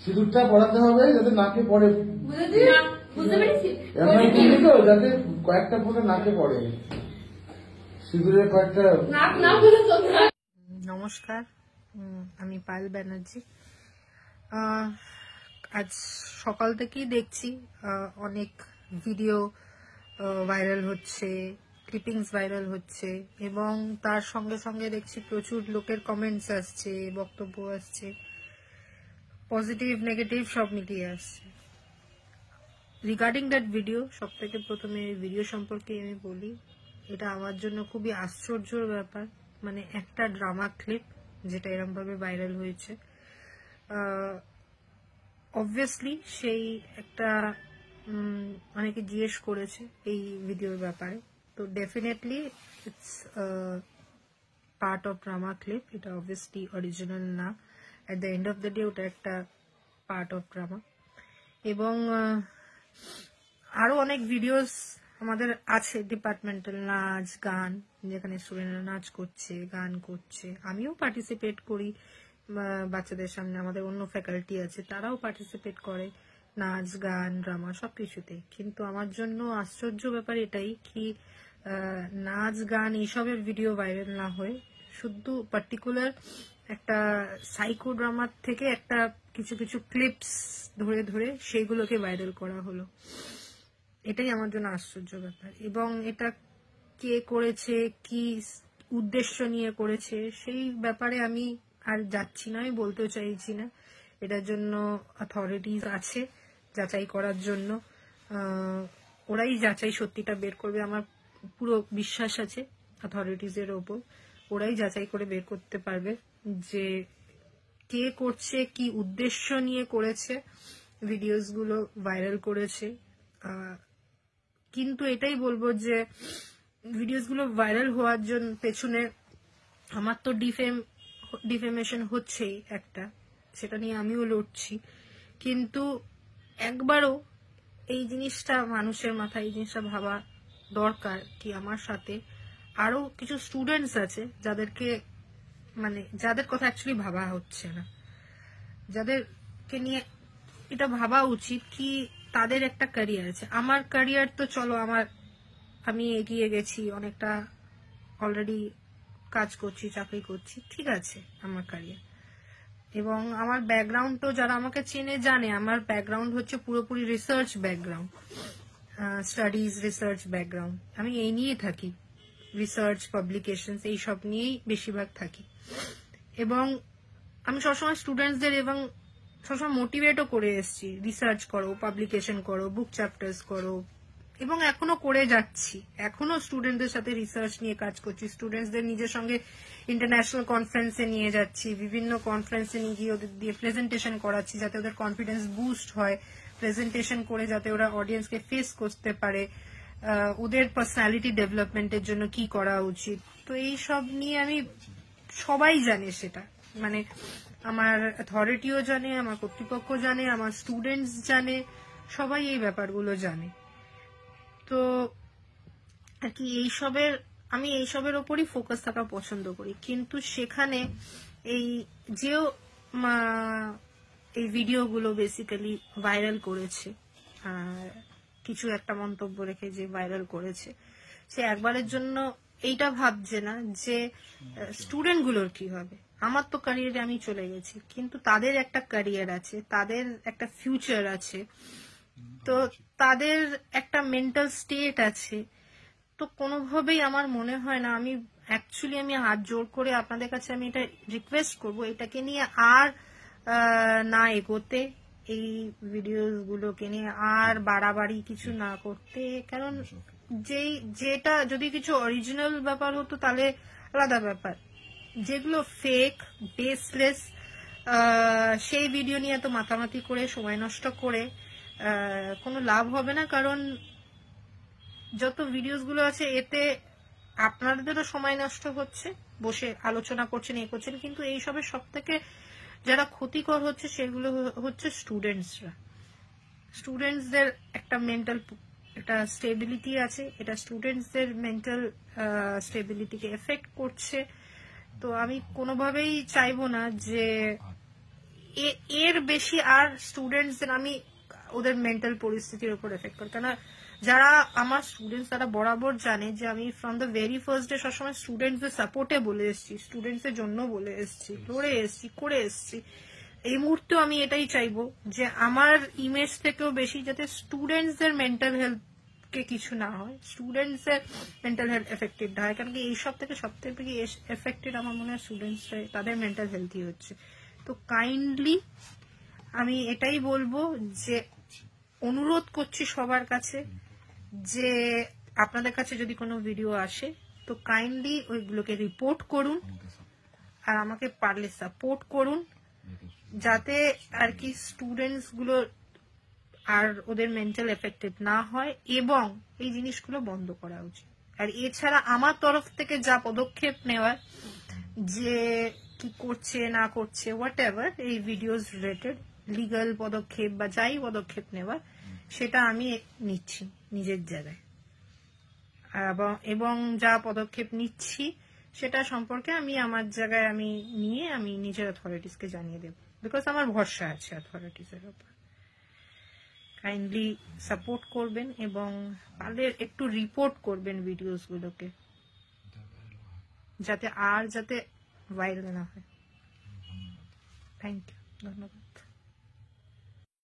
সিঁদুরটা পড়াতে হবে যাতে নাকে পড়ে, যাতে কয়েকটা ফোঁটা নাকে পড়ে সিঁদুরের কয়েকটা। নমস্কার, আমি পায়েল ব্যানার্জি। আজ সকাল থেকেই দেখছি অনেক ভিডিও ভাইরাল হচ্ছে, ক্লিপিংস ভাইরাল হচ্ছে, এবং তার সঙ্গে সঙ্গে দেখছি প্রচুর লোকের কমেন্টস আসছে, বক্তব্য আসছে, পজিটিভ নেগেটিভ সব মিলিয়ে আসছে। রিগার্ডিং দ্যাট ভিডিও, সব থেকে প্রথমে এই ভিডিও সম্পর্কে আমি বলি, এটা আমার জন্য খুবই আশ্চর্যের ব্যাপার। মানে একটা ড্রামা ক্লিপ যেটা এরকম ভাবে ভাইরাল হয়েছে, অবভিয়াসলি সেই একটা অনেকে জিজ্ঞেস করেছে এই ভিডিওর ব্যাপারে, তো definitely it's part of drama clip. এটা অবভিয়াসলি অরিজিনাল না, at the end of the day ওটা একটা পার্ট অফ ড্রামা। এবং আরো অনেক ভিডিওস আমাদের আছে, ডিপার্টমেন্টাল নাচ গান, যেখানে স্টুডেন্টরা নাচ করছে, গান করছে, আমিও পার্টিসিপেট করি বাচ্চাদের সামনে, আমাদের অন্য ফ্যাকাল্টি আছে তারাও পার্টিসিপেট করে নাচ গান ড্রামা সবকিছুতে। কিন্তু আমার জন্য আশ্চর্য ব্যাপার এটাই কি নাচ গান এইসবের ভিডিও ভাইরাল না হয়ে শুধু পার্টিকুলার একটা সাইকো ড্রামার থেকে একটা কিছু কিছু ক্লিপস ধরে ধরে সেইগুলোকে ভাইরাল করা হলো। এটাই আমার জন্য আশ্চর্য ব্যাপার। এবং এটা কে করেছে, কি উদ্দেশ্য নিয়ে করেছে, সেই ব্যাপারে আমি আর যাচ্ছি না, আমি বলতেও চাইছি না। এটার জন্য অথরিটিজ আছে যাচাই করার জন্য, ওরাই যাচাই সত্যিটা বের করবে। আমার পুরো বিশ্বাস আছে অথরিটিজের ওপর, ওরাই যাচাই করে বের করতে পারবে যে কে করছে, কি উদ্দেশ্য নিয়ে করেছে, ভিডিওস গুলো ভাইরাল করেছে। কিন্তু এটাই বলবো যে ভিডিওস গুলো ভাইরাল হওয়ার জন্য পেছনে আমার তো ডিফেমেশন হচ্ছেই একটা, সেটা নিয়ে আমিও লড়ছি। কিন্তু একবারও এই জিনিসটা মানুষের মাথায় এই জিনিসটা ভাবা দরকার কি আমার সাথে আরো কিছু স্টুডেন্টস আছে যাদেরকে মানে যাদের কথা অ্যাকচুয়ালি ভাবা হচ্ছে না, যাদেরকে নিয়ে এটা ভাবা উচিত কি তাদের একটা ক্যারিয়ার আছে। আমার ক্যারিয়ার তো চলো আমি এগিয়ে গেছি অনেকটা, অলরেডি কাজ করছি, চাকরি করছি, ঠিক আছে আমার ক্যারিয়ার। এবং আমার ব্যাকগ্রাউন্ড তো যারা আমাকে চেনে জানে, আমার ব্যাকগ্রাউন্ড হচ্ছে পুরোপুরি research background, studies research background. আমি এই নিয়ে থাকি, রিসার্চ পাবলিকেশনস এইসব নিয়েই বেশিরভাগ থাকি। এবং আমি সবসময় স্টুডেন্টসদের এবং সবসময় মোটিভেটও করে এসেছি, রিসার্চ করো, পাবলিকেশন করো, বুক চ্যাপ্টার্স করো, এবং এখনো করে যাচ্ছি। এখনো স্টুডেন্টদের সাথে রিসার্চ নিয়ে কাজ করছি, স্টুডেন্টসদের নিজের সঙ্গে ইন্টারন্যাশনাল কনফারেন্সে নিয়ে যাচ্ছি, বিভিন্ন কনফারেন্সে নিয়ে গিয়ে ওদের দিয়ে প্রেজেন্টেশন করাচ্ছি যাতে ওদের কনফিডেন্স বুস্ট হয়, প্রেজেন্টেশন করে যাতে ওরা অডিয়েন্সকে ফেস করতে পারে, ওদের পার্সোনালিটি ডেভেলপমেন্টের জন্য কি করা উচিত। তো এই সব নিয়ে আমি, সবাই জানে সেটা, মানে আমার অথরিটিও জানে, আমার কর্তৃপক্ষ জানে, আমার স্টুডেন্টস জানে, সবাই এই ব্যাপারগুলো জানে। তো আর কি আমি এইসবের ওপরই ফোকাস থাকা পছন্দ করি। কিন্তু সেখানে এই এই ভিডিওগুলো বেসিক্যালি ভাইরাল করেছে, কিছু একটা মন্তব্য রেখে যে ভাইরাল করেছে, সে একবারের জন্য এইটা ভাবছে না যে স্টুডেন্টগুলোর কি হবে। আমার তো ক্যারিয়ারে আমি চলে গেছি, কিন্তু তাদের একটা ক্যারিয়ার আছে, তাদের একটা ফিউচার আছে, তো তাদের একটা মেন্টাল স্টেট আছে। তো কোনোভাবেই আমার মনে হয় না, আমি হাত জোর করে আপনাদের কাছে আমি এটা রিকোয়েস্ট করবো, এটাকে নিয়ে আর না এগোতে, এই ভিডিওগুলোকে নিয়ে আর বাড়াবাড়ি কিছু না করতে। কারণ যেটা যদি কিছু অরিজিনাল ব্যাপার হতো তাহলে আলাদা ব্যাপার, যেগুলো ফেক বেসলেস সেই ভিডিও নিয়ে তো মাতামাতি করে সময় নষ্ট করে কোনো লাভ হবে না। কারণ যত ভিডিওস গুলো আছে এতে আপনাদেরও সময় নষ্ট হচ্ছে, বসে আলোচনা করছেন, এ করছেন, কিন্তু এইসবের সব থেকে যারা ক্ষতিকর হচ্ছে সেগুলো হচ্ছে স্টুডেন্টসদের একটা মেন্টাল একটা স্টেবিলিটি আছে, এটা স্টুডেন্টসদের মেন্টাল স্টেবিলিটিকে এফেক্ট করছে। তো আমি কোনোভাবেই চাইবো না যে এর বেশি আর স্টুডেন্টসদের আমি ওদের মেন্টাল পরিস্থিতির উপর এফেক্ট করি। কেন যারা আমার স্টুডেন্টস তারা বরাবর জানে যে আমি from the very first day সবসময় স্টুডেন্টসদের সাপোর্টে বলে এসেছি, স্টুডেন্টসদের জন্য বলে এসেছি, লড়ে এসেছি, করে এসেছি। এই মুহূর্তেও আমি এটাই চাইবো যে আমার ইমেজ থেকেও বেশি যাতে স্টুডেন্টসদের মেন্টাল হেলথ কে কিছু না হয়, স্টুডেন্টসদের মেন্টাল হেলথ এফেক্টেড না হয়। কারণ কি এইসব থেকে সবথেকে এফেক্টেড আমার মনে হয় স্টুডেন্টসরা, তাদের মেন্টাল হেলথই হচ্ছে। তো কাইন্ডলি আমি এটাই বলবো যে অনুরোধ করছি সবার কাছে যে আপনাদের কাছে যদি কোনো ভিডিও আসে তো কাইন্ডলি ওইগুলোকে রিপোর্ট করুন আর আমাকে পারলে সাপোর্ট করুন, যাতে আর কি স্টুডেন্টস গুলো আর ওদের মেন্টাল এফেক্টেড না হয়, এবং এই জিনিসগুলো বন্ধ করা উচিত। আর এছাড়া আমার তরফ থেকে যা পদক্ষেপ নেওয়ার, যে কি করছে না করছে হোয়াট এভার এই ভিডিওস রিলেটেড লিগাল পদক্ষেপ বা যাই পদক্ষেপ নেওয়ার, সেটা আমি নিচ্ছি নিজের জায়গায়। এবং যা পদক্ষেপ নিচ্ছি সেটা সম্পর্কে আমি আমার জায়গায় আমি নিয়ে আমি নিজের অথরিটিসকে জানিয়ে দেব, বিকজ আমার ভরসা আছে অথরিটিসের উপর। কাইন্ডলি সাপোর্ট করবেন এবং পারলে একটু রিপোর্ট করবেন ভিডিওস গুলোকে, যাতে ভাইরাল না হয়। থ্যাংক ইউ, ধন্যবাদ।